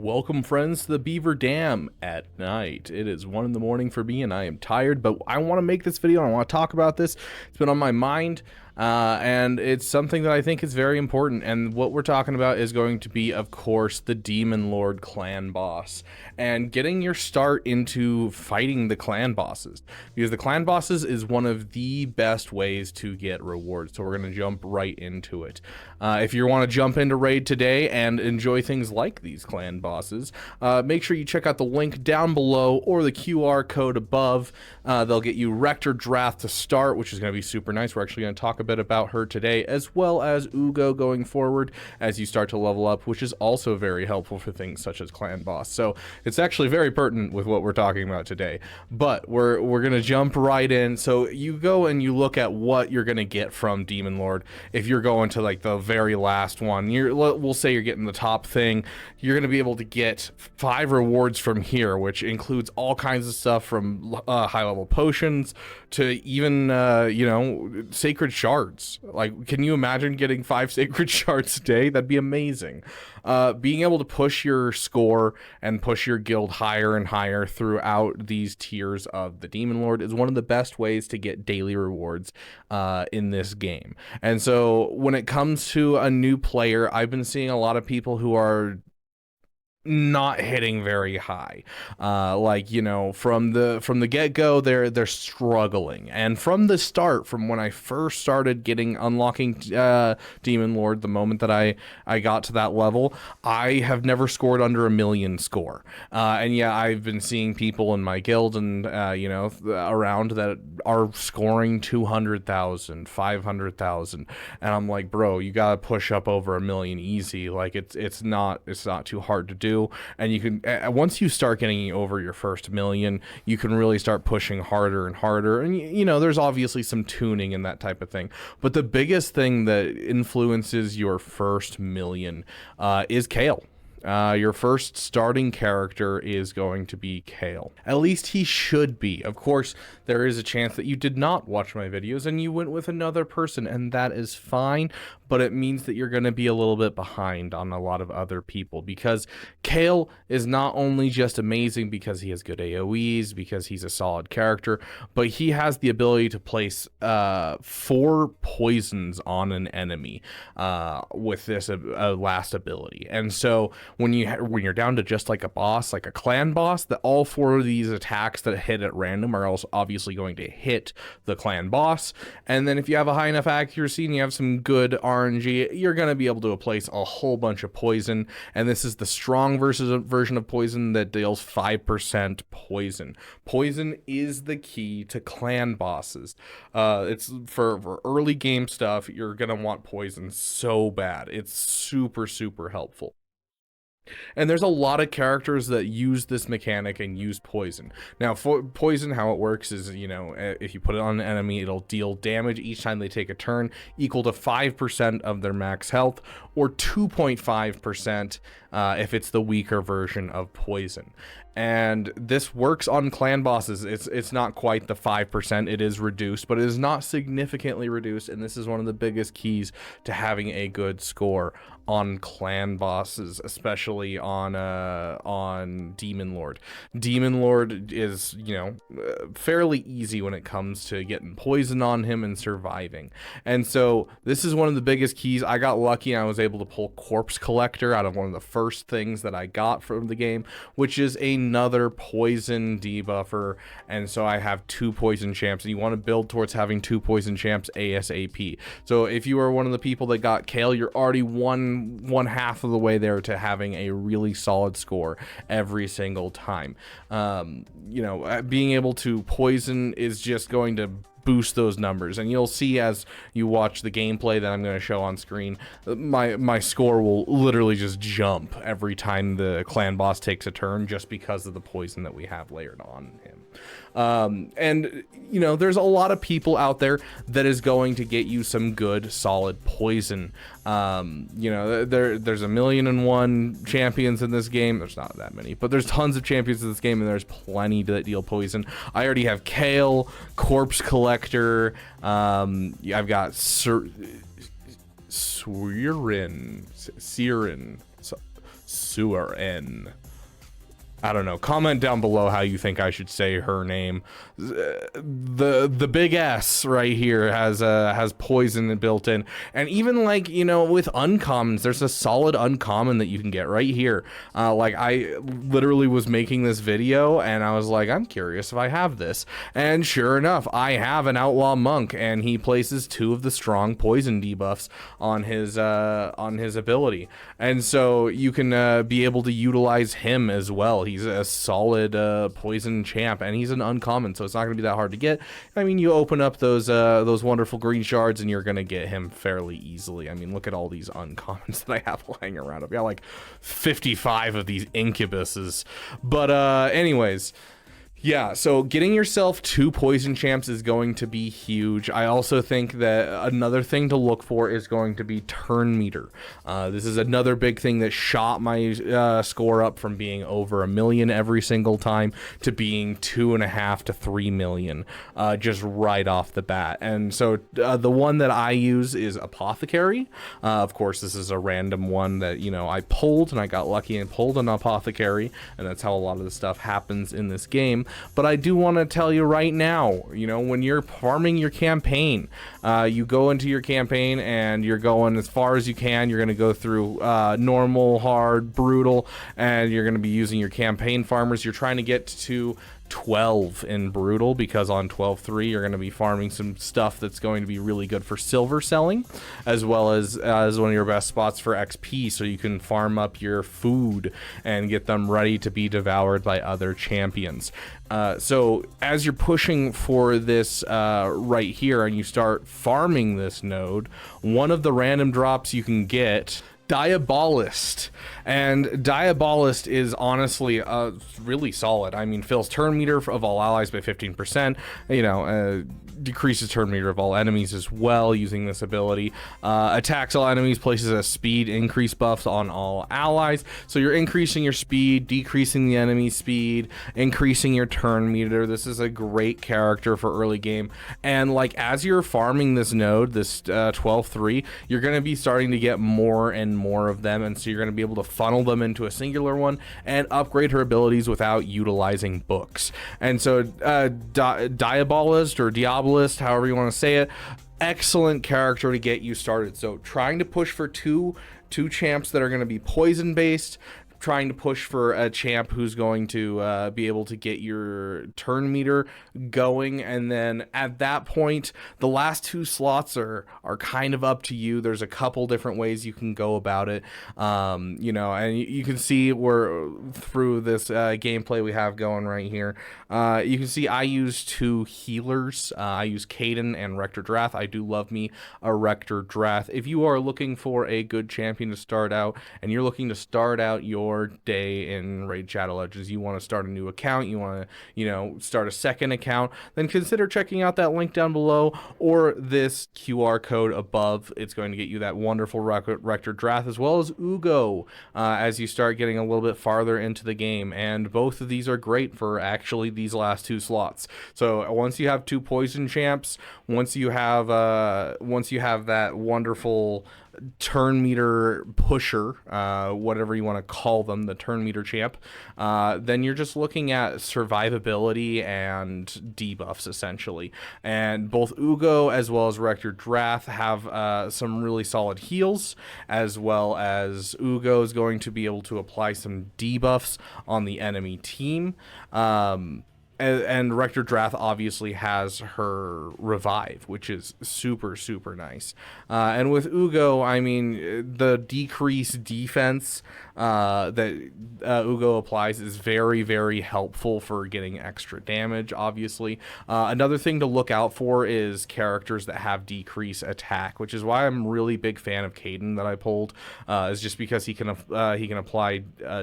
Welcome, friends, to the Beaver Dam at night. It is 1 in the morning for me, and I am tired, but I want to make this video, and I want to talk about this. It's been on my mind, and it's something that I think is very important, and what we're talking about is going to be, of course, the Demon Lord clan boss, and getting your start into fighting the clan bosses, because the clan bosses is one of the best ways to get rewards, so we're going to jump right into it. If you want to jump into Raid today and enjoy things like these clan bosses, make sure you check out the link down below or the QR code above. They'll get you Rector Drath to start, which is going to be super nice. We're actually going to talk a bit about her today, as well as Ugo going forward as you start to level up, which is also very helpful for things such as clan boss. So it's actually very pertinent with what we're talking about today. But we're going to jump right in. So you go and you look at what you're going to get from Demon Lord. If you're going to like the very last one, we'll say you're getting the top thing, you're going to be able to get 5 rewards from here, which includes all kinds of stuff from high level potions to even you know, sacred shards. Like, can you imagine getting 5 sacred shards a day? That'd be amazing. Being able to push your score and push your guild higher and higher throughout these tiers of the Demon Lord is one of the best ways to get daily rewards in this game. And so when it comes to a new player, I've been seeing a lot of people who are not hitting very high, like, you know, from the get-go they're struggling, and from the start, from when I first started unlocking Demon Lord, the moment that I got to that level, I have never scored under 1,000,000 score, and yeah, I've been seeing people in my guild and you know, around that are scoring 200,000, 500,000, and I'm like, bro, you gotta push up over 1,000,000 easy. Like, it's not too hard to do. And you can, once you start getting over your first 1,000,000, you can really start pushing harder and harder. And you know, there's obviously some tuning and that type of thing, but the biggest thing that influences your first 1,000,000 is Kale. Your first starting character is going to be Kale. At least he should be. Of course, there is a chance that you did not watch my videos and you went with another person, and that is fine, but it means that you're going to be a little bit behind on a lot of other people, because Kale is not only just amazing because he has good AoEs, because he's a solid character, but he has the ability to place 4 poisons on an enemy with this last ability. And so when you're down to just like a boss, like a clan boss, that all 4 of these attacks that hit at random are also obviously going to hit the clan boss. And then if you have a high enough accuracy and you have some good RNG, you're going to be able to place a whole bunch of poison. And this is the strong version of poison that deals 5% poison. Poison is the key to clan bosses. It's for early game stuff, you're going to want poison so bad. It's super, super helpful. And there's a lot of characters that use this mechanic and use poison. Now, for poison, how it works is, you know, if you put it on an enemy, it'll deal damage each time they take a turn equal to 5% of their max health, or 2.5% if it's the weaker version of poison. And this works on clan bosses. It's not quite the 5%, it is reduced, but it is not significantly reduced, and this is one of the biggest keys to having a good score on clan bosses, especially on Demon Lord. Demon Lord is, you know, fairly easy when it comes to getting poison on him and surviving. And so this is one of the biggest keys. I got lucky and I was able to pull Corpse Collector out of one of the first things that I got from the game, which is another poison debuffer. And so I have 2 poison champs, and you want to build towards having 2 poison champs ASAP. So if you are one of the people that got Kale, you're already one half of the way there to having a really solid score every single time. You know, being able to poison is just going to boost those numbers, and you'll see as you watch the gameplay that I'm going to show on screen, my score will literally just jump every time the clan boss takes a turn, just because of the poison that we have layered on him. And you know, there's a lot of people out there that is going to get you some good solid poison. You know, there's 1,000,001 champions in this game. There's not that many, but there's tons of champions in this game, and there's plenty that deal poison. I already have Kale, Corpse Collector, I've got Siren, Surin. I don't know. Comment down below how you think I should say her name. The big S right here has poison built in, and even like, you know, with uncommons, there's a solid uncommon that you can get right here. Like I literally was making this video and I was like, I'm curious if I have this, and sure enough, I have an outlaw monk, and he places 2 of the strong poison debuffs on his ability, and so you can be able to utilize him as well. He's a solid poison champ, and he's an uncommon, so it's not going to be that hard to get. I mean, you open up those wonderful green shards, and you're going to get him fairly easily. I mean, look at all these uncommons that I have lying around. I've got like 55 of these incubuses. But anyways, yeah, so getting yourself 2 poison champs is going to be huge. I also think that another thing to look for is going to be turn meter. This is another big thing that shot my score up from being over 1 million every single time to being 2.5 to 3 million just right off the bat. And so the one that I use is Apothecary. Of course, this is a random one that, you know, I pulled, and I got lucky and pulled an Apothecary, and that's how a lot of the stuff happens in this game. But I do want to tell you right now, you know, when you're farming your campaign, you go into your campaign and you're going as far as you can. You're going to go through normal, hard, brutal, and you're going to be using your campaign farmers. You're trying to get to 12 in brutal, because on 12.3 you're going to be farming some stuff that's going to be really good for silver selling, as well as one of your best spots for XP, so you can farm up your food and get them ready to be devoured by other champions. So as you're pushing for this right here, and you start farming this node, one of the random drops you can get, Diabolist. And Diabolist is honestly really solid. I mean, fills turn meter of all allies by 15%, you know, decreases turn meter of all enemies as well using this ability, attacks all enemies, places a speed increase buff on all allies, so you're increasing your speed, decreasing the enemy speed, increasing your turn meter. This is a great character for early game, and like as you're farming this node, this 12.3, you're going to be starting to get more and more of them, and so you're going to be able to funnel them into a singular one and upgrade her abilities without utilizing books. And so Diabolist or Diabolist, however you want to say it, excellent character to get you started. So trying to push for two champs that are going to be poison based, trying to push for a champ who's going to be able to get your turn meter going, and then at that point the last 2 slots are kind of up to you. There's a couple different ways you can go about it, you know, and you can see we're through this gameplay we have going right here. You can see I use 2 healers. I use Caden and Rector Drath. I do love me a Rector Drath. If you are looking for a good champion to start out, and you're looking to start out your day in Raid Shadow Legends, you want to start a new account, you want to, you know, start a second account, then consider checking out that link down below or this QR code above. It's going to get you that wonderful Rector Drath, as well as Ugo, as you start getting a little bit farther into the game, and both of these are great for actually these last 2 slots. So once you have 2 poison champs, once you have that wonderful turn meter pusher, whatever you want to call them, the turn meter champ, then you're just looking at survivability and debuffs essentially. And both Ugo as well as Rector Drath have some really solid heals, as well as Ugo is going to be able to apply some debuffs on the enemy team. And Rector Drath obviously has her revive, which is super, super nice. And with Ugo, I mean, the decreased defense that Ugo applies is very, very helpful for getting extra damage, obviously. Another thing to look out for is characters that have decreased attack, which is why I'm really big fan of Caden that I pulled, is just because he can apply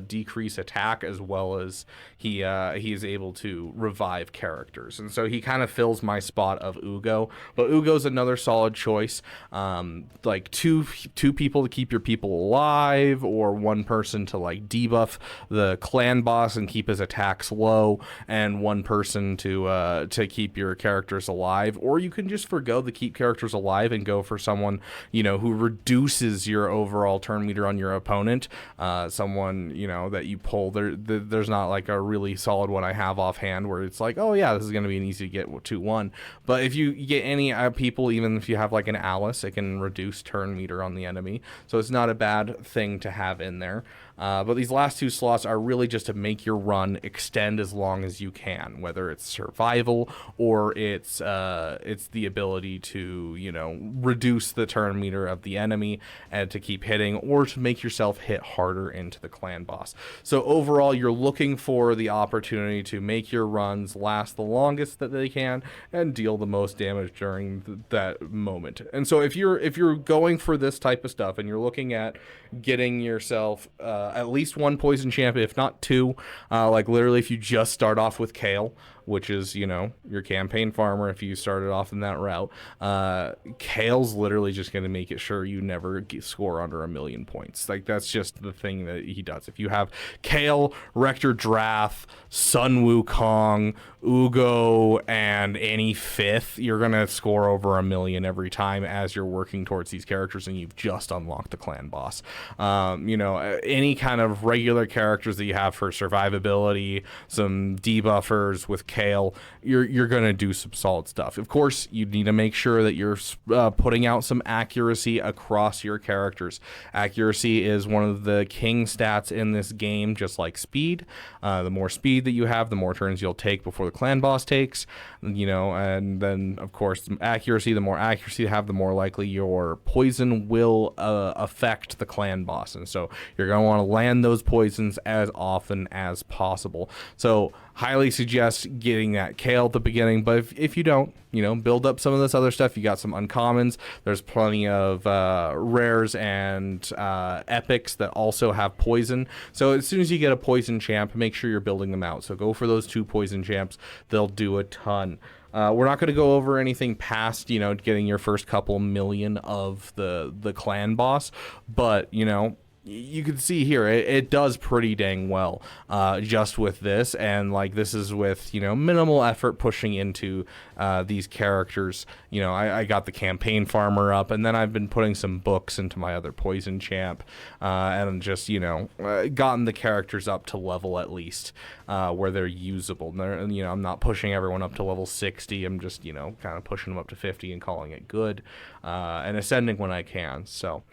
decreased attack, as well as he is able to revive characters, and so he kind of fills my spot of Ugo. But Ugo's another solid choice. Like two people to keep your people alive, or one person to like debuff the clan boss and keep his attacks low, and one person to keep your characters alive. Or you can just forgo the keep characters alive and go for someone, you know, who reduces your overall turn meter on your opponent. Someone, you know, that you pull. There's not like a really solid one I have offhand where it's like, oh yeah, this is going to be an easy to get 2-1. But if you get any people, even if you have like an Alice, it can reduce turn meter on the enemy. So it's not a bad thing to have in there. But these last 2 slots are really just to make your run extend as long as you can, whether it's survival or it's the ability to, you know, reduce the turn meter of the enemy and to keep hitting, or to make yourself hit harder into the clan boss. So overall, you're looking for the opportunity to make your runs last the longest that they can and deal the most damage during that moment. And so if you're going for this type of stuff and you're looking at getting yourself at least 1 poison champ, if not 2, like literally if you just start off with Kale, which is, you know, your campaign farmer, if you started off in that route, Kale's literally just going to make it sure you never score under 1,000,000 points. Like, that's just the thing that he does. If you have Kale, Rector Drath, Sun Wukong, Ugo, and any 5th, you're going to score over 1,000,000 every time as you're working towards these characters and you've just unlocked the clan boss. You know, any kind of regular characters that you have for survivability, some debuffers with Kale, you're going to do some solid stuff. Of course, you need to make sure that you're putting out some accuracy across your characters. Accuracy is one of the king stats in this game, just like speed. The more speed that you have, the more turns you'll take before the clan boss takes, you know, and then of course accuracy, the more accuracy you have, the more likely your poison will affect the clan boss. And so you're going to want to land those poisons as often as possible. So highly suggest getting that Kale at the beginning, but if you don't, you know, build up some of this other stuff. You got some uncommons. There's plenty of rares and epics that also have poison. So as soon as you get a poison champ, make sure you're building them out. So go for those 2 poison champs. They'll do a ton. We're not going to go over anything past, you know, getting your first couple million of the clan boss, but, you know, you can see here it does pretty dang well just with this, and like this is with, you know, minimal effort pushing into these characters. You know, I got the campaign farmer up, and then I've been putting some books into my other poison champ, and just, you know, gotten the characters up to level at least where they're usable. And you know, I'm not pushing everyone up to level 60. I'm just, you know, kind of pushing them up to 50 and calling it good, and ascending when I can. So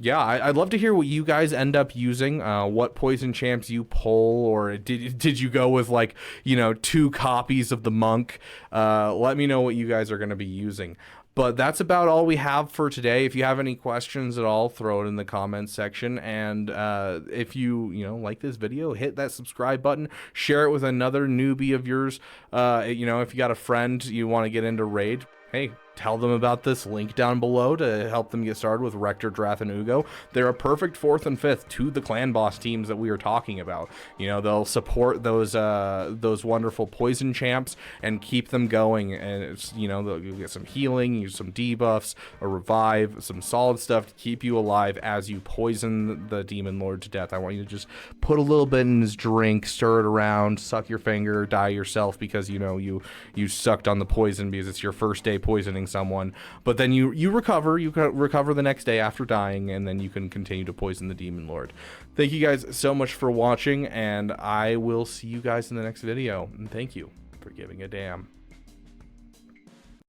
yeah, I'd love to hear what you guys end up using, what poison champs you pull, or did you go with, like, you know, 2 copies of the monk? Let me know what you guys are going to be using. But that's about all we have for today. If you have any questions at all, throw it in the comments section. And if you know, like this video, hit that subscribe button, share it with another newbie of yours. You know, if you got a friend you want to get into raid, hey, tell them about this link down below to help them get started with Rector, Drath, and Ugo. They're a perfect 4th and 5th to the clan boss teams that we are talking about. You know, they'll support those wonderful poison champs and keep them going. And it's, you know, you'll get some healing, use some debuffs, a revive, some solid stuff to keep you alive as you poison the demon lord to death. I want you to just put a little bit in his drink, stir it around, suck your finger, die yourself because, you know, you sucked on the poison because it's your first day poisoning someone, but then you recover the next day after dying, and then you can continue to poison the demon lord. Thank you guys so much for watching, and I will see you guys in the next video, and thank you for giving a damn.